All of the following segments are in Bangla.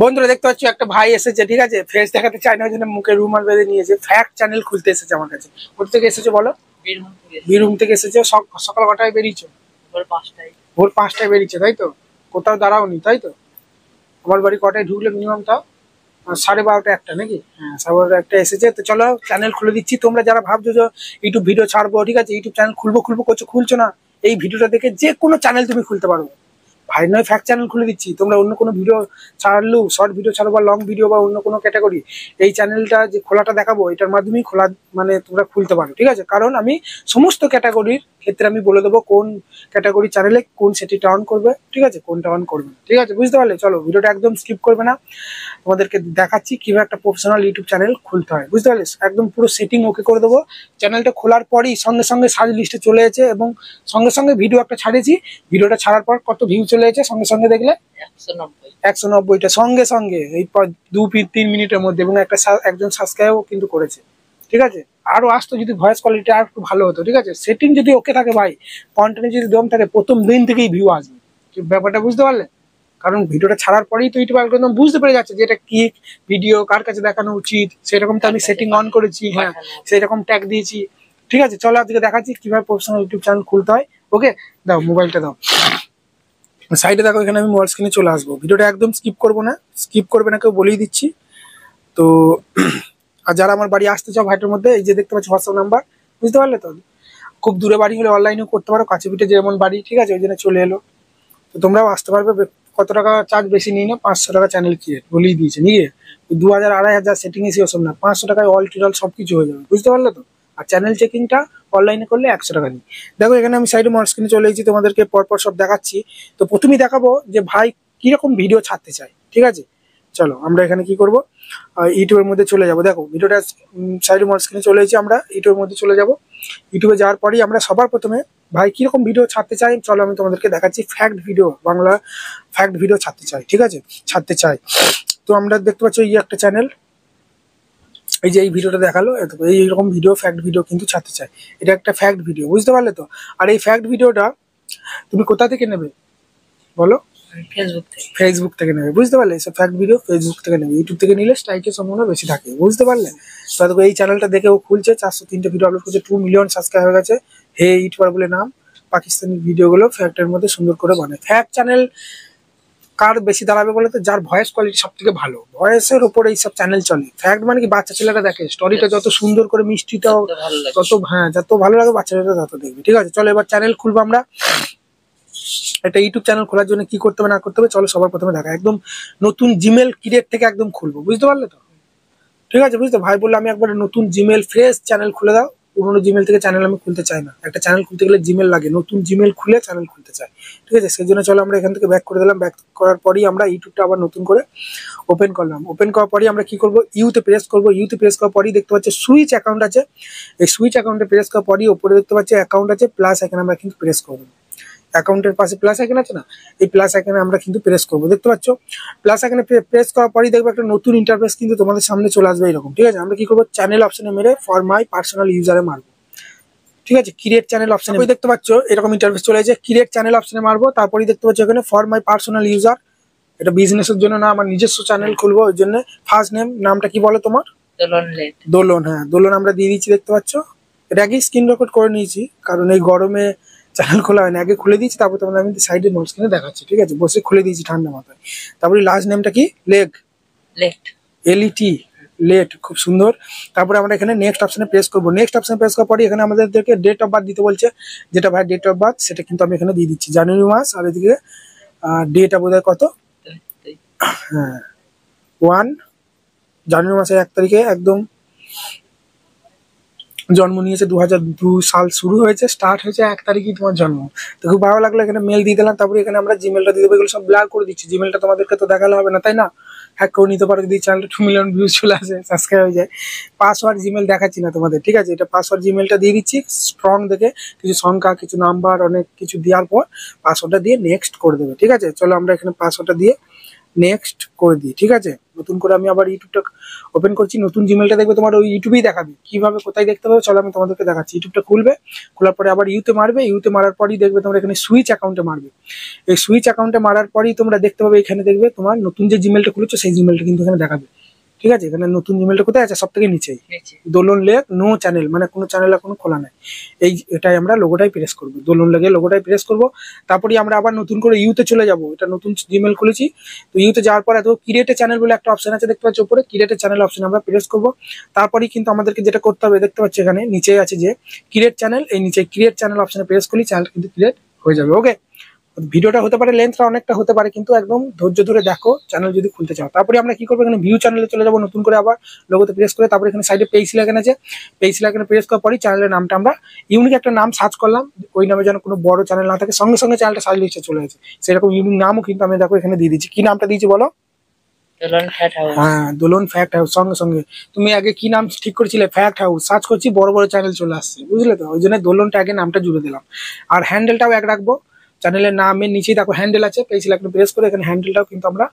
বন্ধুরা দেখতে পাচ্ছ একটা ভাই এসেছে, ঠিক আছে, ফেস দেখাতে চায় না, ওই জন্য মুখে রুমাল বেঁধে নিয়েছে। ফ্যাক্ট চ্যানেল খুলতে এসেছে আমার কাছে। কোথা থেকে এসেছে বলো? বীরভূম থেকে এসেছে। সকাল কটায় বেরিয়েছো? ভোর 5টায় বেরিয়েছে, তাই তো? কোথাও দাঁড়াওনি, তাই তো? আমার বাড়ি কটায় ঢুকলে মিনিমাম? তাও 12:30 একটা নাকি? হ্যাঁ, 12:30 একটা এসেছে। তো চলো চ্যানেল খুলে দিচ্ছি। তোমরা যারা ভাবছো যে ইউটিউব ভিডিও ছাড়বো, ঠিক আছে, ইউটিউব চ্যানেল খুলবো করছো, খুলছো না, এই ভিডিওটা দেখে যে কোনো চ্যানেল তুমি খুলতে পারো। ভাই নয়, ফ্যাক্ট চ্যানেল খুলে দিচ্ছি। তোমরা অন্য কোনো ভিডিও ছাড়লেও, শর্ট ভিডিও ছাড়ো বা লং ভিডিও বা অন্য কোনো ক্যাটাগরি, এই চ্যানেলটা যে খোলাটা দেখাবো এটার মাধ্যমেই খোলা, মানে তোমরা খুলতে পারো, ঠিক আছে। কারণ আমি সমস্ত ক্যাটাগরির ক্ষেত্রে আমি বলে দেবো কোন ক্যাটাগরি চ্যানেলে কোন সেটিটা অন করবে, ঠিক আছে, কোনটা অন করবে, ঠিক আছে, বুঝতে পারলে? চলো ভিডিওটা একদম স্কিপ করবে না, তোমাদেরকে দেখাচ্ছি কিভাবে একটা প্রফেশনাল ইউটিউব চ্যানেল খুলতে হয়, বুঝতে পারলে? একদম পুরো সেটিং ওকে করে দেবো। চ্যানেলটা খোলার পরই সঙ্গে সঙ্গে সার্চ লিস্টে চলে এসেছে এবং সঙ্গে সঙ্গে ভিডিও একটা ছাড়েছি। ভিডিওটা ছাড়ার পর কত ভিউ চলে এসেছে সঙ্গে সঙ্গে দেখলে? 190টা সঙ্গে সঙ্গে, এই 2-3 মিনিটের মধ্যে। এবং একজন সাবস্ক্রাইবও কিন্তু করেছে, ঠিক আছে। আরো আসতো যদি ভয়েস কোয়ালিটি আর একটু ভালো হতো, ঠিক আছে। সেটিং যদি ওকে থাকে ভাই, কন্টেন্টে যদি দম থাকে, প্রথম দিন থেকেই ভিউ আসবে। ব্যাপারটা বুঝতে পারলে? কারণ ভিডিওটা ছাড়ার পরেই তো ইউটিউব অ্যালগরিদম বুঝতে পেরে যাচ্ছে যে এটা কি ভিডিও, কার কাছে দেখানো উচিত, সেরকম তো আমি সেটিং অন করেছি। হ্যাঁ, সেরকম ট্যাগ দিয়েছি, ঠিক আছে। চলো আজকে দেখাচ্ছি কিভাবে প্রফেশনাল ইউটিউব চ্যানেল খুলতে হয়। ওকে, দাও মোবাইলটা দাও, সাইডে দেখো, এখানে আমি মোবাইল স্ক্রিনে চলে আসবো। ভিডিওটা একদম স্কিপ করবো না, স্কিপ করবে না কেউ, বলেই দিচ্ছি তো। আর যারা আমার বাড়ি আসতে চাও ভাইটার মধ্যে, এই যে দেখতে পাচ্ছি হোয়াটসঅ্যাপ নাম্বার, বুঝতে পারলে তো? খুব দূরে বাড়ি হলে অনলাইনেও করতে পারো, কাছে পিঠে যেমন বাড়ি, ঠিক আছে, ওই জন্য চলে এলো। তো তোমরাও আসতে পারবে। কত টাকা চার্জ? বেশি নিই না, 500 টাকা চ্যানেল ক্রিয়েট বলেই দিয়েছে, নিয়ে 2000 2500 সেটিং এসে ওসব না, 500 টাকায় অল টোটাল সবকিছু হয়ে যাবে, বুঝতে পারলে তো? আর চ্যানেল চেকিংটা অনলাইনে করলে 100 টাকা নিই। দেখো এখানে আমি সাইডে মোবাইল স্ক্রিনে চলে এসেছি, তোমাদেরকে পরপর সব দেখাচ্ছি। তো প্রথমেই দেখাবো যে ভাই কিরকম ভিডিও ছাড়তে চাই, ঠিক আছে। চলো আমরা এখানে কি করব, ইউটিউবের মধ্যে চলে যাব। দেখো ভিডিওটা সাইডে মোবাইল স্ক্রিনে চলে এসেছি, আমরা ইউটিউবের মধ্যে চলে যাব। ইউটিউবে যাওয়ার পরেই আমরা সবার প্রথমে ভাই কিরকম ভিডিও ছাড়তে চাই, চলো আমি তোমাদেরকে দেখাচ্ছি। Fact video, Bangla fact video ছাড়তে চাই, ঠিক আছে, ছাড়তে চাই। তো আমরা দেখতে পাচ্ছি এই একটা চ্যানেল, এই যে এই ভিডিওটা দেখালো, এইরকম ভিডিও, ফ্যাক্ট ভিডিও কিন্তু ছাড়তে চাই। এটা একটা ফ্যাক্ট ভিডিও, বুঝতে পারলে তো? আর এই ফ্যাক্ট ভিডিওটা তুমি কোথা থেকে নেবে বলো? ফেসবুক থেকে নেবে, বুঝতে পারলে? এসব ফ্যাক্ট ভিডিও ফেসবুক থেকে নেবে। ইউটিউব থেকে নিলে স্ট্রাইকের সম্ভাবনা বেশি থাকে, বুঝতে পারলে? তো এই চ্যানেলটা দেখে ও খুলছে, 403টা ভিডিও আপলোড করছে, 2 মিলিয়ন সাবস্ক্রাইব হয়ে গেছে। হে ইউটিউবার বলে নাম, পাকিস্তানি ভিডিওগুলো ফ্যাক্টের মধ্যে সুন্দর করে বানায়। ফ্যাক্ট চ্যানেল কার বেশি দাঁড়াবে বলে? তো যার ভয়েস কোয়ালিটি সব থেকে ভালো, ভয়েসের উপরে এইসব চ্যানেল চলে। ফ্যাক্ট মানে কি, বাচ্চা ছেলেরা দেখে, স্টোরিটা যত সুন্দর করে, মিষ্টিটাও তত, হ্যাঁ, যত ভালো লাগে বাচ্চা ছেলেরা তত দেখবে, ঠিক আছে। চলো এবার চ্যানেল খুলবো আমরা। একটা ইউটিউব চ্যানেল খোলার জন্য কি করতে হবে না করতে হবে চলো সবার প্রথমে দেখা, একদম নতুন জিমেল ক্রিয়েট থেকে একদম খুলবো, বুঝতে পারলে তো? ঠিক আছে, বুঝতে ভাই বললো আমি একবার নতুন জিমেল ফ্রেশ চ্যানেল খুলে দাও। পুরোনো জিমেল থেকে চ্যানেল আমি খুলতে চাই না, একটা চ্যানেল খুলতে গেলে জিমেল লাগে, নতুন জিমেল খুলে চ্যানেল খুলতে চাই, ঠিক আছে। সেই জন্য চলো আমরা এখান থেকে ব্যাক করে দিলাম। ব্যাক করার পরই আমরা ইউটিউবটা আবার নতুন করে ওপেন করলাম। ওপেন করার পরই আমরা কি করবো, ইউতে প্রেস করবো। ইউতে প্রেস করার পরই দেখতে পাচ্ছি সুইচ অ্যাকাউন্ট আছে। এই সুইচ অ্যাকাউন্টে প্রেস করার পরই ওপরে দেখতে পাচ্ছি অ্যাকাউন্ট আছে, প্লাস এখানে আমরা কিন্তু প্রেস করবো। অ্যাকাউন্টের পাশে প্লাস আইকন আছে না, এই প্লাস আইকনে আমরা কিন্তু প্রেস করবো, দেখতে পাচ্ছ? প্লাস আইকনে প্রেস করার পরই দেখবো একটা নতুন ইন্টারফেস কিন্তু তোমাদের সামনে চলে আসবে এরকম, ঠিক আছে। আমরা কি করবো, চ্যানেল অপশনে মেরে ফর মাই পার্সোনাল ইউজারে মারবো, ঠিক আছে। ক্রিয়েট চ্যানেল অপশনে দেখতে পাচ্ছ এরকম ইন্টারফেস চলে এসেছে। ক্রিয়েট চ্যানেল অপশনে মারবো, তারপরেই দেখতে পাচ্ছ এখানে ফর মাই পার্সোনাল ইউজার। এটা বিজনেসের জন্য না, আমার নিজস্ব চ্যানেল খুলবো, ওই জন্য ফার্স্ট নেম, নামটা কি বলো তোমার? দোলন। হ্যাঁ, দোলন আমরা দিয়ে দিচ্ছি, দেখতে পাচ্ছ? এটা আগেই স্ক্রিন রেকর্ড করে নিয়েছি, কারণ এই গরমে চ্যানেল খোলা হয় না, আগে খুলে দিয়েছি, তারপর তোমাদের আমি সাইডে নোট স্ক্রিনে দেখাচ্ছি, ঠিক আছে। বসে খুলে দিয়েছি ঠান্ডা মাথায়। তারপরে লাস্ট নেমটা কি? LET, লেট, খুব সুন্দর। তারপরে আমরা এখানে নেক্সট অপশনে প্রেস করবো। নেক্সট অপশনে প্রেস করার পরে এখানে আমাদেরকে ডেট অফ বার্থ দিতে বলছে, যেটা ভাই ডেট অফ বার্থ সেটা কিন্তু আমি এখানে দিয়ে দিচ্ছি, জানুয়ারি মাস। আর এদিকে ডেটা বোধহয় কত, হ্যাঁ 1 জানুয়ারি মাসের 1 তারিখে একদম জন্ম নিয়েছে। 2002 সাল শুরু হয়েছে, স্টার্ট হয়েছে 1 তারিখই তোমার জন্ম। তো খুব ভালো লাগলো, এখানে মেল দিয়ে দিলাম। তারপরে এখানে আমরা জিমেলটা দিয়ে দেবো। এগুলো সব ব্লার করে দিচ্ছি, জিমেলটা তোমাদেরকে তো দেখালে হবে না, তাই না? হ্যাক করে নিতে পারো যদি চ্যানেলটা 2 মিলিয়ন ভিউজ চলে আসে, সাবস্ক্রাইব হয়ে যায়। পাসওয়ার্ড জিমেল দেখাচ্ছি না তোমাদের, ঠিক আছে। এটা পাসওয়ার্ড জিমেলটা দিয়ে দিচ্ছি স্ট্রং দেখে, কিছু সংখ্যা, কিছু নাম্বার, অনেক কিছু দেওয়ার পর পাসওয়ার্ডটা দিয়ে নেক্সট করে দেবে, ঠিক আছে। চলো আমরা এখানে পাসওয়ার্ডটা দিয়ে নেক্সট করে দিই, ঠিক আছে। নতুন করে আমি আবার ইউটিউবটা ওপেন করছি, নতুন জিমেলটা দেখবে তোমার ওই ইউটিউবেই দেখাবে, কিভাবে কোথায় দেখতে পাবে চলো আমি তোমাদেরকে দেখাচ্ছি। ইউটিউবটা খুলবে, খোলার পরে আবার ইউতে মারবে, ইউতে মারার পরই দেখবে তোমরা এখানে সুইচ অ্যাকাউন্টে মারবে। এই সুইচ অ্যাকাউন্টে মারার পরই তোমরা দেখতে পাবে এখানে দেখবে তোমার নতুন যে জিমেলটা খুলেছো সেই জিমেলটা কিন্তু এখানে দেখাবে। ঠিক আছে, এখানে নতুন জিমেলটা কোথায় আছে, সব থেকে নিচেই দোলন লেক নো চ্যানেল, মানে কোনো চ্যানেল এখনো খোলা নাই। এটাই আমরা লোগোটাই প্রেস করবো, দোলন লেগে লোগোটাই প্রেস করবো। তারপরে আমরা আবার নতুন করে ইউতে চলে যাব, এটা নতুন জিমেল খুলেছি। তো ইউতে যাওয়ার পর এত ক্রিয়েট চ্যানেল বলে একটা অপশন আছে দেখতে পাচ্ছ উপরে, ক্রিয়েট চ্যানেল অপশন আমরা প্রেস করবো। তারপরেই কিন্তু আমাদেরকে যেটা করতে হবে দেখতে পাচ্ছি এখানে নিচে আছে যে ক্রিয়েট চ্যানেল, এই নিচে ক্রিয়েট চ্যানেল অপশনে প্রেস করলে চ্যানেলটা কিন্তু ক্রিয়েট হয়ে যাবে। ওকে, ভিডিওটা হতে পারে লেন্থটা অনেকটা হতে পারে, কিন্তু একদম ধৈর্য ধরে দেখো চ্যানেল যদি খুলতে চাও। তারপরে আমরা কি করবো, এখানে ভিউ চ্যানেলে চলে যাবো নতুন করে, আবার লোগোতে প্রেস করে তারপরে এখানে সাইডে পেজ লাগানো আছে, পেজ লাগানো প্রেস করার পরই চ্যানেলের নামটা আমরা ইউনিক একটা নাম সার্চ করলাম, ওই নামে যেন কোনো বড় চ্যানেল না থাকে, সঙ্গে সঙ্গে চ্যানেলটা সার্চ লিস্টে চলে আসে। সেরকম ইউনিক নামও কিন্তু আমি দেখো এখানে দিয়ে দিচ্ছি। কি নামটা দিয়েছি বলো? হ্যাঁ, দোলন ফ্যাক্ট হাউস। সঙ্গে সঙ্গে তুমি আগে কি নাম ঠিক করেছিলে? Fact house. সার্চ করছি বড় বড় চ্যানেল চলে আসছে, বুঝলে তো, ওই জন্য দোলনটা আগে নামটা জুড়ে দিলাম। আর হ্যান্ডেলটাও এক রাখবো, চ্যানেলের নামের নিচেই দেখো হ্যান্ডেল আছে, পেজ লাগানো প্রেস করে এখানে হ্যান্ডেলটাও কিন্তু আমরা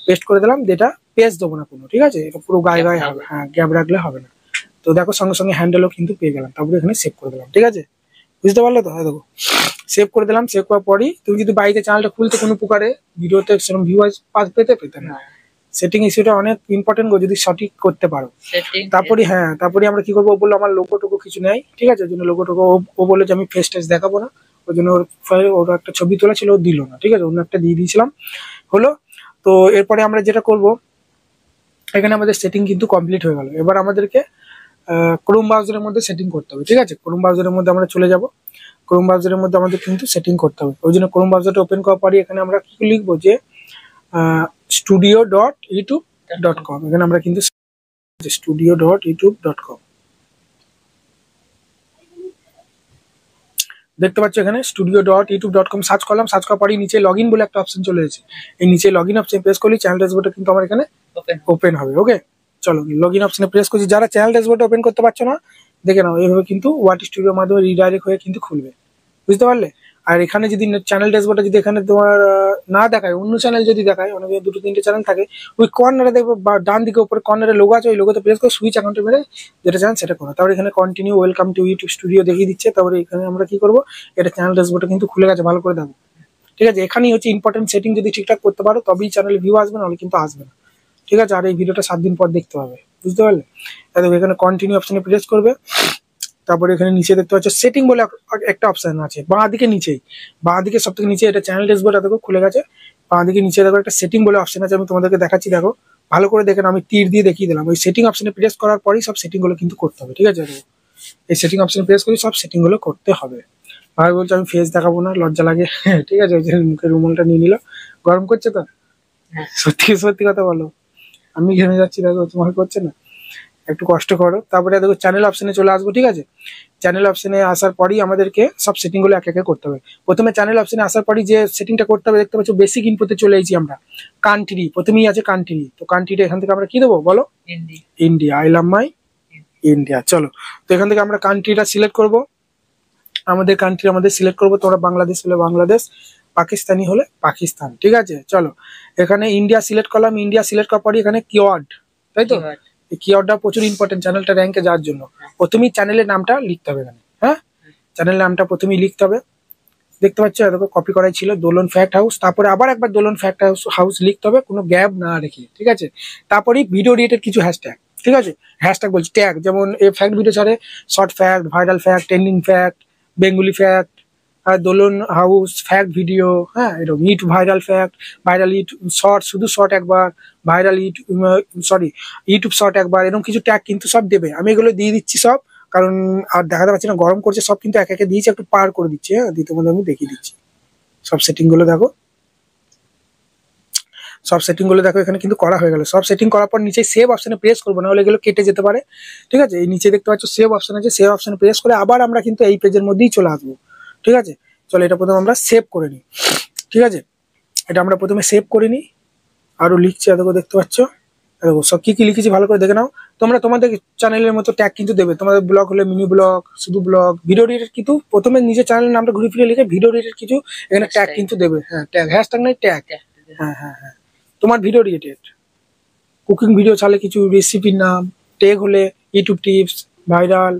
পেস্ট করে দিলাম, যেটা পেজ দেবো না কোনো, ঠিক আছে, এটা পুরো গায়ে গায়ে হবে, হ্যাঁ গ্যাপ রাখলে হবে না। তো দেখো সঙ্গে সঙ্গে হ্যান্ডেলও কিন্তু পেয়ে গেলাম, তারপরে এখানে সেভ করে দিলাম। ঠিক আছে, বুঝতে পারলে তো? হ্যাঁ দেখো সেভ করে দিলাম। সেভ করার পরই তুমি যদি বাড়িতে চ্যানেলটা খুলতে কোনো প্রকারে ভিডিওতে সেরকম ভিউয়ার্স পেতে না, সেটিং ইস্যুটা অনেক ইম্পর্টেন্ট গো, যদি সঠিক করতে পারো। তারপরে হ্যাঁ, তারপরে আমরা কি করবো, ও বললো আমার লোগো টোগো কিছু নেই, ঠিক আছে, ওই জন্য লোগো টোগো ও বললো যে আমি ফেস টেস দেখাবো না, ওই জন্য ওর একটা ছবি তোলা ছিল ও দিল না, ঠিক আছে, অন্য একটা দিয়ে দিয়েছিলাম, হলো। তো এরপরে আমরা যেটা করব, এখানে আমাদের সেটিং কিন্তু কমপ্লিট হয়ে গেল। এবার আমাদেরকে ক্রোম ব্রাউজারের মধ্যে সেটিং করতে হবে, ঠিক আছে, ক্রোম ব্রাউজারের মধ্যে আমরা চলে যাব। ক্রোম ব্রাউজারের মধ্যে আমাদের কিন্তু সেটিং করতে হবে, ওই জন্য ক্রোম ব্রাউজারটা ওপেন করার পরই এখানে আমরা কি লিখবো যে studio.youtube.com, এখানে আমরা কিন্তু studio.youtube.com দেখতে পাচ্ছ, এখানে studio.youtube.com সার্চ করলাম, সার্চ করার পরই নিচে লগইন বলে একটা অপশন চলে এসেছে, এই নিচে লগইন অপশন প্রেস করলে চ্যানেল ড্যাশবোর্ডটা কিন্তু আমার এখানে ওপেন হবে। ওকে, চলো লগইন অপশনে প্রেস করছি। যারা চ্যানেল ড্যাশবোর্ডটা ওপেন করতে পারছো না দেখে নাও, এইভাবে কিন্তু ওয়াট স্টুডিওর মাধ্যমে রিডাইরেক্ট হয়ে কিন্তু খুলবে, বুঝতে পারলে। আর এখানে যদি চ্যানেল ড্যাশবোর্ডটা যদি এখানে তোমার না দেখায়, অন্য চ্যানেল যদি দেখায়, অনেকে দুটো তিনটে চ্যানেল থাকে, ওই কর্নারে দেখবে বা ডান দিকে উপরে কর্নারে লোগো আছে, ওই লোগোতে প্রেস করে সুইচ অ্যাকাউন্টে মেরে যেটা চান সেটা করো। তারপরে এখানে continue welcome to YouTube studio দেখিয়ে দিচ্ছে। তারপরে এখানে আমরা কি করবো, এটা চ্যানেল ড্যাশবোর্ডটা কিন্তু খুলে গেছে, ভালো করে দেখো, ঠিক আছে। এখানেই হচ্ছে ইম্পর্টেন্ট সেটিং, যদি ঠিকঠাক করতে পারো তবেই চ্যানেলে ভিউ আসবে, নাহলে কিন্তু আসবে না, ঠিক আছে। আর এই ভিডিওটা 7 দিন পর দেখতে পাবে, বুঝতে পারলে। এখানে কন্টিনিউ অপশনে প্রেস করবে, তারপরে এখানে নিচে দেখতে পাচ্ছ সেটিং বলে একটা অপশন আছে বাঁ দিকে নিচেই, বাঁ দিকে সব থেকে নিচে, এটা চ্যানেল ড্যাশবোর্ড দেখো খুলে গেছে, বাঁ দিকে নিচে দেখো একটা সেটিং বলে অপশন আছে, আমি তোমাদেরকে দেখাচ্ছি, দেখো ভালো করে দেখেন, আমি তীর দিয়ে দেখিয়ে দিলাম। ওই সেটিং অপশনে প্রেস করার পরেই সব সেটিং গুলো কিন্তু করতে হবে, ঠিক আছে। এই সেটিং অপশনে প্রেস করে সব সেটিং গুলো করতে হবে। ভাই বলছে আমি ফেস দেখাবো না, লজ্জা লাগে, ঠিক আছে, ওই জন্য মুখের রুমালটা নিয়ে নিল। গরম করছে তো, সত্যি সত্যি কথা বলো, আমি ঘেমে যাচ্ছি, দেখো তোমার করছে না, একটু কষ্ট করো। তারপরে দেখো চ্যানেল অপশনে চলে আসবো, ঠিক আছে। চ্যানেল অপশনে আসার পরই আমাদেরকে সব সেটিং গুলো এক একে করতে হবে। প্রথমে চ্যানেল অপশনে আসার পরই যে সেটিংটা করতে হবে দেখতে পাচ্ছ, বেসিক ইনপুটে চলে এসেছি আমরা। কান্ট্রি প্রথমেই আছে, কান্ট্রি, তো কান্ট্রিটা এখান থেকে আমরা কি দেবো বলো? India. I love my India. চলো, তো এখান থেকে আমরা কান্ট্রিটা সিলেক্ট করব, আমাদের কান্ট্রি আমাদের সিলেক্ট করবো। তোমরা বাংলাদেশ হলে বাংলাদেশ, পাকিস্তানি হলে পাকিস্তান, ঠিক আছে। চলো, এখানে ইন্ডিয়া সিলেক্ট করলাম। ইন্ডিয়া সিলেক্ট করার পরই এখানে কিওয়ার্ড, তাই তো, এই কিওয়ার্ডটা প্রচুর ইম্পর্টেন্ট চ্যানেলটা র্যাঙ্কে যাওয়ার জন্য। প্রথমেই চ্যানেলের নামটা লিখতে হবে এখানে, হ্যাঁ, চ্যানেলের নামটা প্রথমেই লিখতে হবে। দেখতে পাচ্ছ দেখো কপি করাই ছিল দোলন ফ্যাক্ট হাউস, তারপরে আবার একবার দোলন ফ্যাক্ট হাউস লিখতে হবে, কোনো গ্যাপ না রেখে, ঠিক আছে। তারপরেই ভিডিও রিলেটেড কিছু হ্যাশট্যাগ, ঠিক আছে, হ্যাশট্যাগ বলছি ট্যাগ, যেমন এই ফ্যাক্ট ভিডিও ছাড়ে short fact, viral fact, trending fact, Bengali fact, আর দোলন হাউস ফ্যাক্ট ভিডিও, হ্যাঁ, এরকম ইট ভাইরাল ফ্যাক্ট, ভাইরাল ইট শর্ট, শুধু শর্ট একবার, ভাইরাল ইউটিউব শর্ট একবার, এরকম কিছু ট্যাগ কিন্তু সব দেবে। আমি এগুলো দিয়ে দিচ্ছি সব, কারণ আর দেখাতে পাচ্ছি না, গরম করছে, সব কিন্তু এক একে দিয়েছি, একটু পার করে দিচ্ছি, হ্যাঁ, দিয়ে তোমাদের আমি দেখিয়ে দিচ্ছি সব সেটিং গুলো। দেখো সব সেটিং গুলো দেখো এখানে কিন্তু করা হয়ে গেল। সব সেটিং করার পর নিচে সেভ অপশনে প্রেস করবো, না হলে এগুলো কেটে যেতে পারে, ঠিক আছে। এই নিচে দেখতে পাচ্ছ সেভ অপশন আছে, সেভ অপশনে প্রেস করে আবার আমরা কিন্তু এই পেজের মধ্যেই চলে আসবো, ঠিক আছে। চলো, এটা প্রথমে আমরা সেভ করে নিই, ঠিক আছে, এটা আমরা প্রথমে সেভ করে নিই। আরো লিখছি, দেখো দেখতে পাচ্ছ, দেখো সব কি কি লিখেছি ভালো করে দেখে নাও। তোমরা তোমাদের চ্যানেলের মতো ট্যাগ কিন্তু দেবে, তোমাদের ব্লগ হলে মিনি ব্লগ, শুধু ব্লগ, ভিডিও রিলেটেড, কিন্তু প্রথমে নিজের চ্যানেলের নামটা ঘুরে ফিরে লিখে ভিডিও রিলেটেড কিছু এখানে ট্যাগ কিন্তু দেবে, হ্যাঁ, ট্যাগ, হ্যাশট্যাগ নাই ট্যাগ, হ্যাঁ হ্যাঁ হ্যাঁ, তোমার ভিডিও রিলেটেড, কুকিং ভিডিও ছাড়লে কিছু রেসিপির নাম, টেক হলে YouTube tips, viral,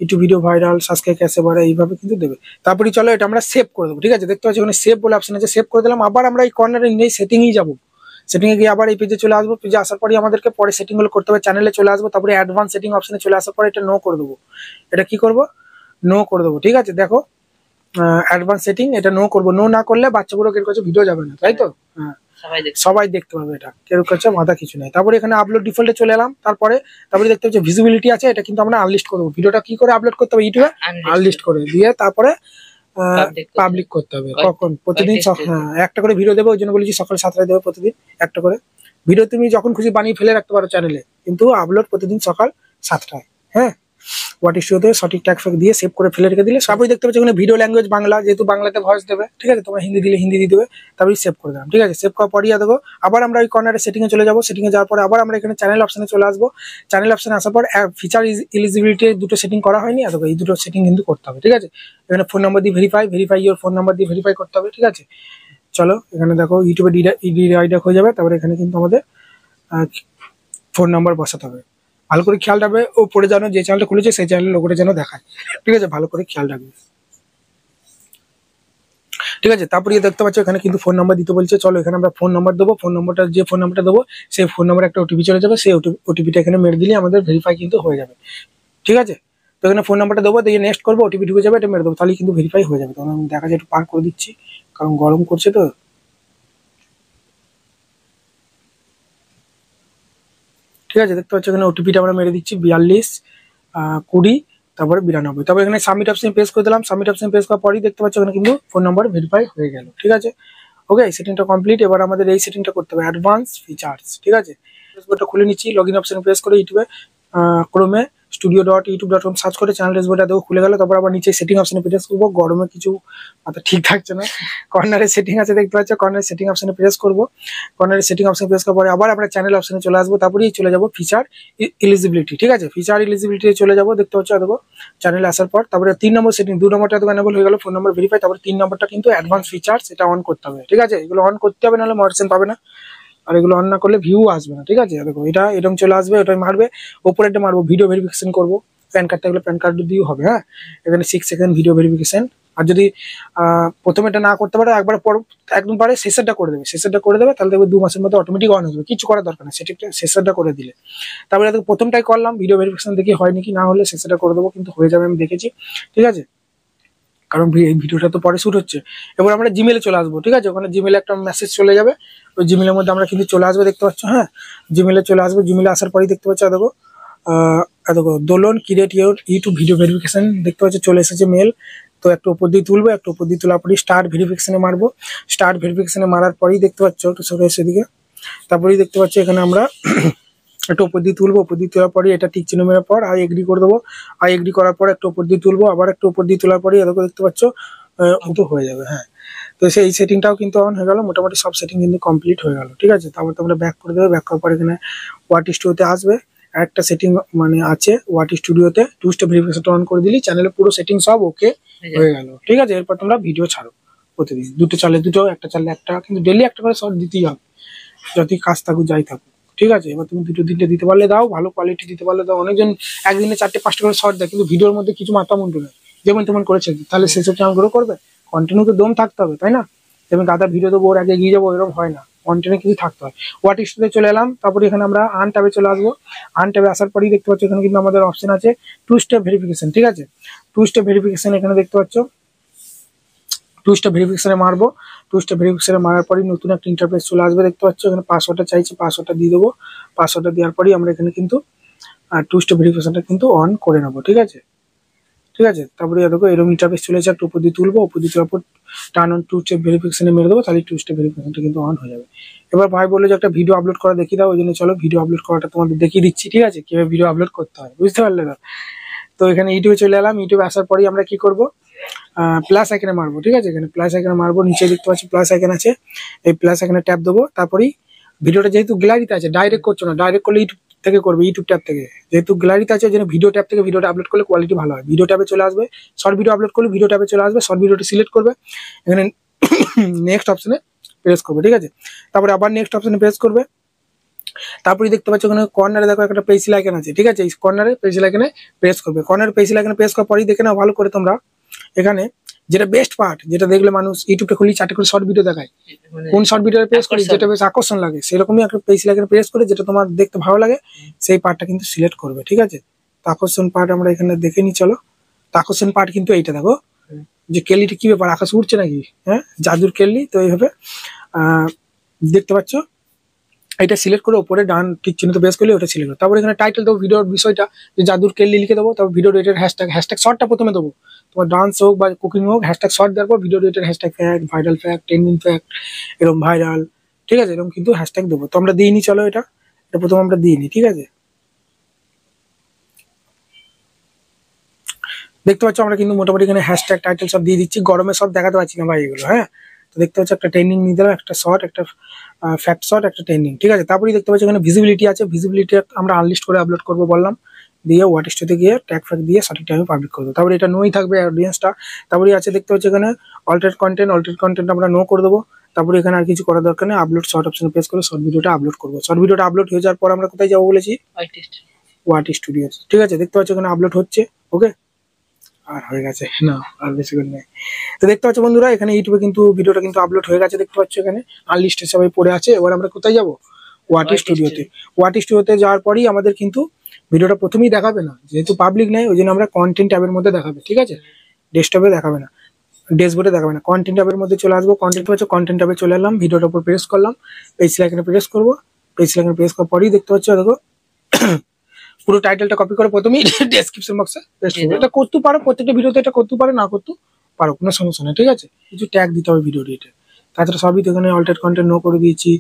YouTube video viral, subscribe ক্যাসে বাড়ে, এইভাবে কিন্তু দেবে। তারপরে চলো এটা আমরা সেভ করে দেবো, ঠিক আছে। দেখতে পাচ্ছি ওখানে সেভ বলে অপশন আছে, সেভ করে দিলাম। আবার আমরা এই কর্নারে নিয়ে সেটিংয়েই যাবো, সেটিংয়ে গিয়ে আবার এই পেজে চলে আসবো। পেজে আসার পরে আমাদেরকে পরে সেটিংগুলো করতে হবে, চ্যানেলে চলে আসবো, তারপরে অ্যাডভান্স সেটিং অপশনে চলে আসার পরে এটা নো করে দেবো। এটা কি করবো, নো করে দেবো, ঠিক আছে। দেখো অ্যাডভান্স সেটিং, এটা নো করবো। নো না করলে বাচ্চাগুলো কেউ কাছে ভিডিও যাবে না, তাই তো? হ্যাঁ, সবাই দেখতে পাবে, এটা কেউ কাছে মাথা কিছু নেই। তারপরে এখানে আপলোড ডিফল্টে চলে এলাম। তারপরে দেখতে পাচ্ছি ভিজিবিলিটি আছে, এটা কিন্তু আমরা আনলিস্ট করবো। ভিডিওটা কি করে আপলোড করতে হবে, ইউটিউবে আনলিস্ট করে দিয়ে তারপরে পাবলিক করতে হবে। কখন, প্রতিদিন। হ্যাঁ, একটা করে ভিডিও দেবো, ওই জন্য বলেছি সকাল 7টায় দেবে প্রতিদিন একটা করে ভিডিও। তুমি যখন খুশি বানিয়ে ফেলে রাখতে পারো চ্যানেলে, কিন্তু আপলোড প্রতিদিন সকাল 7টায়। হ্যাঁ, হোয়াট ইস ইউতে সঠিক ট্যাগ ফ্যাগ দিয়ে সেভ করে ফেলে রেখে দিলে। তারপরে দেখতে পাচ্ছি ওখানে ভিডিও ল্যাঙ্গুয়েজ বাংলা, যেহেতু বাংলাতে ভয়েস দেবে, ঠিক আছে। তোমরা হিন্দি দিলে হিন্দি দিয়ে দেবে, তারপরে সেভ করে দিলাম, ঠিক আছে। সেভ করার পরই দেখো আবার আমরা ওই কর্নারে সেটিংয়ে চলে যাবো। সেটিংয়ে যাওয়ার পরে আবার আমরা এখানে চ্যানেল অপশনে চলে আসবো। চ্যানেল অপশনে আসার পর ফিচার এলিজিবিলিটি দুটো সেটিং করা হয়নি, দেখো এই দুটো সেটিং কিন্তু করতে হবে, ঠিক আছে। এখানে ফোন নাম্বার দিয়ে ভেরিফাই ইওর ফোন নাম্বার দিয়ে ভেরিফাই করতে হবে, ঠিক আছে। চলো এখানে দেখো ইউটিউবে ডিডাইরেক্ট হয়ে যাবে। তারপরে এখানে কিন্তু আমাদের ফোন নাম্বার বসাতে হবে। ভালো করে খেয়াল রাখবে, ও পড়ে জানো যে চ্যানেলটা খুলেছে সেই চ্যানেলের লোগোটা যেন দেখায়, ঠিক আছে। ভালো করে খেয়াল রাখবে, ঠিক আছে। তারপরে দেখতে পাচ্ছ এখানে কিন্তু ফোন নাম্বার দিতে বলছে। চলো এখানে আমরা ফোন নাম্বার দেবো। ফোন নাম্বারটা, যে ফোন নাম্বারটা দেবো সেই ফোন নাম্বারে একটা ওটিপি চলে যাবে। সেই ওটিপিটা এখানে মেরে দিলে আমাদের ভেরিফাই কিন্তু হয়ে যাবে, ঠিক আছে। তো এখানে ফোন নাম্বারটা দেবো, দিয়ে নেক্সট করবো, ওটিপি ঢুকে যাবে, এটা মেরে দেবো, তাহলে কিন্তু ভেরিফাই হয়ে যাবে। তখন আমি দেখা যায় একটু পার করে দিচ্ছি, কারণ গরম করছে তো। ঠিক আছে, দেখতে পাচ্ছ এখানে ওটিপিটা আমরা মেরে দিচ্ছি 42 20, তারপরে 92। তারপরে এখানে সাবমিট অপশন প্রেস করে দিলাম। সাবমিট অপশন প্রেস করার পরই দেখতে পাচ্ছ এখানে কিন্তু ফোন নাম্বার ভেরিফাই হয়ে গেল, ঠিক আছে। ওকে, সেটিংটা কমপ্লিট। এবার আমাদের এই সেটিংটা করতে হবে, অ্যাডভান্স ফিচার্স, ঠিক আছে। ফেসবুকটা খুলে নিচ্ছি, লগ ইন অপশন প্রেস করে ইউটিউবে ক্রোমে studio.youtube.com সার্চ করে চ্যানেল ড্যাশবোর্ডটা দেখো খুলে গেল। তারপর আবার নিচে সেটিং অপশনে প্রেস করবো। গরমে কিছু মাথা ঠিক থাকছে না, কর্নারে সেটিং আছে দেখতে পাচ্ছ, কর্নারে সেটিং অপশনে প্রেস করবো। কর্নারে সেটিং অপশনে প্রেস করার পরে আবার আমরা চ্যানেল অপশনে চলে আসবো। তারপরেই চলে যাবো ফিচার এলিজিবিলিটি, ঠিক আছে। ফিচার এলিজিবিলিটি চলে যাবো, দেখতে পাচ্ছ দেখো চ্যানেলে আসার পর। তারপরে 3 নম্বর সেটিং, 2 নম্বরটা তো এনেবল হয়ে গেল, ফোন নাম্বার ভেরিফাই। তারপরে 3 নম্বরটা কিন্তু অ্যাডভান্স ফিচার্স, এটা অন করতে হবে, ঠিক আছে। এগুলো অন করতে হবে, নাহলে মোটিভেশন পাবে না। আর এগুলো অন না করলে ভিউ আসবে না, ঠিক আছে। দেখো এটা এরকম চলে আসবে, ওটাই মারবে। ওপরে এটা মারবো, ভিডিও ভেরিফিকেশন করবো। প্যান কার্ড থাকলে প্যান কার্ড দিয়েও হবে। হ্যাঁ, এখানে 6 সেকেন্ড ভিডিও ভেরিফিকেশন। আর যদি প্রথমে এটা না করতে পারো, একবার পর একদম পারে শেষেরটা করে দেবে, তাহলে দেখবে 2 মাসের মধ্যে অটোমেটিক অন হবে, কিছু করার দরকার নেই। সেটা শেষেরটা করে দিলে, তারপরে দেখো প্রথমটাই করলাম ভিডিও ভেরিফিকেশন, দেখি হয় নাকি, না হলে শেষেরটা করে দেবো, কিন্তু হয়ে যাবে আমি দেখেছি, ঠিক আছে। কারণ এই ভিডিওটা তো পরে শুট হচ্ছে। এবার আমরা জিমেলে চলে আসবো, ঠিক আছে। ওখানে জিমেলে একটা মেসেজ চলে যাবে, ওই জিমেলের মধ্যে আমরা কিন্তু চলে আসবো, দেখতে পাচ্ছ। হ্যাঁ, জিমেলে চলে আসবো। জিমেলে আসার পরেই দেখতে পাচ্ছ দেখো দেখো Dolon create your YouTube video verification, দেখতে পাচ্ছ চলে এসেছে মেল। তো একটু উপর দিয়ে তুলবো, একটু উপর দিয়ে তোলার পরেই স্টার্ট ভেরিফিকেশনে মারবো। স্টার্ট ভেরিফিকেশনে মারার পরেই দেখতে পাচ্ছ একটু সরে সেদিকে, তারপরেই দেখতে পাচ্ছ এখানে আমরা একটু উপর দিয়ে তুলবো। উপর দিয়ে তোলার পরে এটা টিক চিহ্ন মেরার পর আই এগ্রি করে দেবো। আই এগ্রি করার পর একটু উপর দিয়ে তুলবো, আবার একটু উপর দিয়ে তোলার পরে এরকম দেখতে পাচ্ছ তো হয়ে যাবে। হ্যাঁ, তো সেই সেটিংটাও কিন্তু অন হয়ে গেল, মোটামুটি সব সেটিং কিন্তু কমপ্লিট হয়ে গেল, ঠিক আছে। তারপর তোমরা ব্যাক করে দেবে। ব্যাক করার পর এখানে ওয়াট স্টুডিওতে আসবে, একটা সেটিং মানে আছে ওয়াট স্টুডিওতে, 2 স্টেপ ভেরিফিকেশন অন করে দিলি চ্যানেলে পুরো সেটিং সব ওকে হয়ে গেল, ঠিক আছে। এরপর তোমরা ভিডিও ছাড়ো প্রতিদিন, দুটো চালে দুটো, একটা চালে একটা, কিন্তু ডেলি একটা করে শর্ট দিতেই হবে, যদি কাজ থাকুক যাই থাকুক, ঠিক আছে। এবার তুমি 2 3টে দিতে পারলে দাও, ভালো কোয়ালিটি দিতে পারলে দাও। অনেকজন একদিনে 4টে 5টা করে শর্ট দেয়, কিন্তু ভিডিওর মধ্যে কিছু মাথা মুন্ডু নেই, যেমন তেমন করেছে, তাহলে সেসব চ্যানেল গ্রো করবে? কন্টিনিউ তো দম থাকতে হবে, তাই না? যেমন গাদা ভিডিও দেবো ওর আগে এগিয়ে যাবো, এরকম হয় না, কন্টিনিউ কিছু থাকতে হয়। হোয়াট স্টুডিওতে চলে এলাম। তারপরে এখানে আমরা আন ট্যাবে চলে আসবো। আন ট্যাবে আসার পরেই দেখতে পাচ্ছ এখানে কিন্তু আমাদের অপশন আছে 2 স্টেপ ভেরিফিকেশন, ঠিক আছে। 2 স্টেপ ভেরিফিকেশন এখানে দেখতে পাচ্ছ, 2 স্টেপ ভেরিফিকেশনে মারবো। 2 স্টেপ ভেরিফিকেশনে মারার পরই নতুন একটা ইন্টারফেস চলে আসবে, দেখতে পাচ্ছ। এখানে পাসওয়ার্ডটা চাইছে, পাসওয়ার্ডটা দিয়ে দেবো। পাসওয়ার্ডটা দেওয়ার পরই আমরা এখানে কিন্তু 2 স্টেপ ভেরিফিকেশনটা কিন্তু অন করে নেবো, ঠিক আছে, ঠিক আছে। তারপরে দেখো এরকম ইন্টারফেস চলে যাচ্ছে, একটু উপর দিয়ে তুলবো, উপর দিয়ে তোলার পর টার্ন অন 2 স্টেপ ভেরিফিকেশনে মেরে দেবো, তাহলে 2 স্টেপ ভেরিফিকেশনটা কিন্তু অন হয়ে যাবে। এবার ভাই বললো যে একটা ভিডিও আপলোড করা দেখিয়ে দাও, ওই জন্য চলো ভিডিও আপলোড করাটা তোমাদের দেখিয়ে দিচ্ছি, ঠিক আছে, কিভাবে ভিডিও আপলোড করতে হয়, বুঝতে পারলে তো? তো এখানে ইউটিউবে চলে এলাম। ইউটিউবে আসার পরেই আমরা কি করবো, প্লাস আইকনে মারবো, ঠিক আছে। এখানে প্লাস আইকনে মারবো, নিচে দেখতে পাচ্ছি প্লাস আইকন আছে, এই প্লাস আইকনে ট্যাপ দেবো। তারপরেই ভিডিওটা যেহেতু গ্যালারিতে আছে, ডাইরেক্ট করছো না, ডাইরেক্ট করলে ইউটিউব থেকে করবে, ইউটিউব ট্যাব থেকে, যেহেতু গ্যালারিতে আছে, যেন ভিডিও ট্যাব থেকে ভিডিওটা আপলোড করলে কোয়ালিটি ভালো হয়। ভিডিও ট্যাবে চলে আসবে, শর্ট ভিডিও আপলোড করলে ভিডিও ট্যাবে চলে আসবে, শর্ট ভিডিওটি সিলেক্ট করবে, এখানে নেক্সট অপশনে প্রেস করবে, ঠিক আছে। তারপরে আবার নেক্সট অপশনে প্রেস করবে। তারপরে দেখতে পাচ্ছ ওখানে কর্নারে দেখো একটা পেন্সিল আইকন আছে, ঠিক আছে? এই কর্নারে পেন্সিল আইকনে প্রেস করবে। কর্নারে পেন্সিল আইকনে প্রেস করার পরেই দেখে নাও ভালো করে তোমরা এখানে যেটা বেস্ট পার্ট, যেটা দেখলে মানুষ ইউটিউবটা খুলি 4টে করে শর্ট ভিডিও দেখায়, কোন শর্ট ভিডিও প্রেস করি যেটা বেশ আকর্ষণ লাগে, সেরকমই একটা পেন্সিল আইকনে প্রেস করে যেটা তোমার দেখতে ভালো লাগে সেই পার্টটা কিন্তু সিলেক্ট করবে, ঠিক আছে? তো আকর্ষণ পার্ট আমরা এখানে দেখে নিই, চলো। তো আকর্ষণ পার্ট কিন্তু এইটা দেখো, যে কেল্লিটা কি ব্যাপার, আকাশ উঠছে নাকি? হ্যাঁ, জাদুর কেল্লি। তো এইভাবে দেখতে পাচ্ছ, এটা সিলেক্ট করে উপরে ডান টিক চিহ্নতে প্রেস করলে ওটা সিলেক্ট করো। তারপর এখানে টাইটেল দেবো ভিডিওর বিষয়টা, যে জাদুর কেল্লি লিখে দেবো। তারপর ভিডিও রেটের হ্যাশট্যাগ শর্টটা প্রথমে দেবো, তোমার ডান্স হোক বা কুকিং হোক, হ্যাশট্যাগ শর্ট দেওয়ার পর ভিডিও রেটের hashtag fact, viral fact, trending fact, এরকম ভাইরাল, ঠিক আছে? এরকম কিন্তু হ্যাশট্যাগ দেবো। তো আমরা দিইনি, চলো এটা প্রথমে আমরা দিইনি, ঠিক আছে? দেখতে পাচ্ছ আমরা কিন্তু মোটামুটি এখানে হ্যাশট্যাগ টাইটেল সব দিয়ে দিচ্ছি। গরমে সব দেখাতে পারছি না ভাই এগুলো, হ্যাঁ। তো দেখতে পাচ্ছ একটা ট্রেন্ডিং নিয়ে দিলাম, একটা শর্ট, একটা ফ্যাক্ট শর্ট, একটা ট্রেন্ডিং, ঠিক আছে? তারপরে দেখতে পাচ্ছ এখানে ভিজিবিলিটি আছে, ভিজিবিলিটি আমরা আনলিস্ট করে আপলোড করবো বললাম, দিয়ে ওয়াটিস্টতে গিয়ে ট্যাগ ফ্যাগ দিয়ে সঠিক টাইমে পাবলিক করবো। তারপরে এটা নোই থাকবে অডিয়েন্সটা। তারপরে আছে দেখতে পাচ্ছ এখানে অল্টার কন্টেন্ট আমরা নো করে দেবো। তারপরে এখানে আর কিছু করার দরকার নেই, আপলোড শর্ট অপশনে প্রেস করে শর্ট ভিডিওটা আপলোড করবো। শর্ট ভিডিওটা আপলোড হয়ে যাওয়ার পর আমরা কোথায় যাবো বলেছি? ওয়াট স্টুডিও, ঠিক আছে? দেখতে পাচ্ছ এখানে আপলোড হচ্ছে, ওকে। আর হয়ে গেছে না, আর বেশিক্ষণ নেই। তো দেখতে পাচ্ছ বন্ধুরা এখানে ইউটিউবে কিন্তু ভিডিওটা কিন্তু আপলোড হয়ে গেছে, দেখতে পাচ্ছ এখানে আনলিস্টে সবাই পড়ে আছে। এবার আমরা কোথায় যাবো? ওয়াটি স্টুডিওতে। ওয়াটি স্টুডিওতে যাওয়ার পরই আমাদের কিন্তু ভিডিওটা প্রথমেই দেখাবে না, যেহেতু পাবলিক নেই, ওই জন্য আমরা কন্টেন্ট ট্যাবের মধ্যে দেখাবে, ঠিক আছে? ডেস্কটপে দেখাবে না, ড্যাশবোর্ডে দেখাবে না, কন্টেন্ট ট্যাবের মধ্যে চলে আসবো। কন্টেন্ট ট্যাবে চলে এলাম, ভিডিওটার উপর প্রেস করলাম, পেন্সিল আইকনে প্রেস করবো। পেন্সিল আইকনে প্রেস করার পরই দেখতে পাচ্ছ দেখো পুরো টাইটেলটা কপি করে প্রথমেই ডেসক্রিপশন বক্সে পেস্ট করবে। এটা করতে পারো, প্রত্যেকটা ভিডিওতে এটা করতে পারো, না করতে পারো, কোনো সমস্যা নেই, ঠিক আছে? কিছু ট্যাগ দিতে হবে ভিডিও রেটে। তাছাড়া সবই তো এখানে অল্টার কন্টেন্ট নো করে দিয়েছি।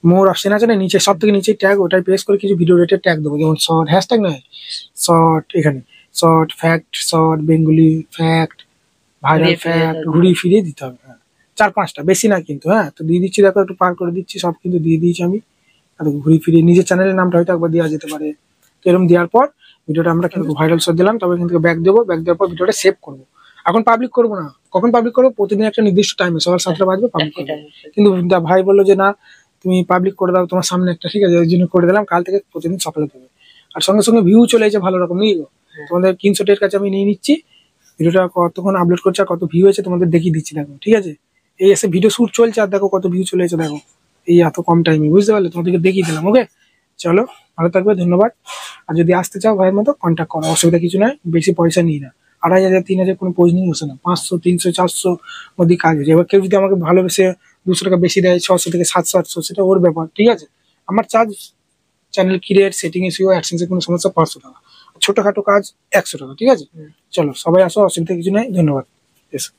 মোর অপশন আছে না নিচে, সব থেকে নিচে ট্যাগ, ওটাই প্রেস করে কিছু ভিডিও রেটের ট্যাগ দেবো, যেমন শর্ট, হ্যাশট্যাগ নয়, শর্ট, এখানে short fact, short Bengali fact, viral fact, ঘুরিয়ে ফিরিয়ে দিতে হবে। হ্যাঁ, 4-5টা, বেশি না কিন্তু। হ্যাঁ, তো দিয়ে দিচ্ছি, দেখো একটু পার করে দিচ্ছি, সব কিন্তু দিয়ে দিয়েছি আমি। ঘুরিয়ে ফিরিয়ে নিজের চ্যানেলের নামটা হয়তো একবার দেওয়া যেতে পারে। তো এরকম দেওয়ার পর ভিডিওটা আমরা কিন্তু ভাইরাল শট দিলাম, তবে এখান থেকে ব্যাক দেবো। ব্যাক দেওয়ার পর ভিডিওটা সেভ করবো। এখন পাবলিক করবো না, কখন পাবলিক করবো? প্রতিদিন একটা নির্দিষ্ট টাইমে সকাল 7টা বাজবে পাবলিক করবো। কিন্তু ভাই বললো যে না, তুমি পাবলিক করে দাও তোমার সামনে একটা, ঠিক আছে? ওই জন্য করে দিলাম, কাল থেকে প্রতিদিন সকালে দেবে। আর সঙ্গে সঙ্গে ভিউ চলে এসেছে ভালো রকম, নিয়ে তোমাদের 300 কাছে আমি নিয়ে নিচ্ছি। ভিডিওটা কতক্ষণ আপলোড করছে আর কত ভিউ হয়েছে তোমাদের দেখিয়ে দিচ্ছি, দেখো, ঠিক আছে? এই এসে ভিডিও শুট চলছে আর দেখো কত ভিউ চলে এসেছে, দেখো এই এত কম টাইমে, বুঝতে পারলে? তোমাদেরকে দেখিয়ে দিলাম, ওকে। চলো, ভালো থাকবে, ধন্যবাদ। আর যদি আসতে চাও ভাইয়ের মতো কন্ট্যাক্ট করো, অসুবিধা কিছু নয়, বেশি পয়সা নিই না। 2,500 3,000 কোনো প্রয়োজনই বসে না, 500 300 400 মধ্যে কাজ হয়েছে। এবার কেউ যদি আমাকে ভালোবেসে 200 টাকা বেশি দেয়, 600 থেকে 700 800, সেটা ওর ব্যাপার, ঠিক আছে? আমার charge channel create, setting, SEO, অ্যাডসেন্সের কোনো সমস্যা 500 টাকা, ছোটখাটো কাজ 100 টাকা, ঠিক আছে? চলো সবাই আসো, অসুবিধা কিছু নেই, ধন্যবাদ। এসো।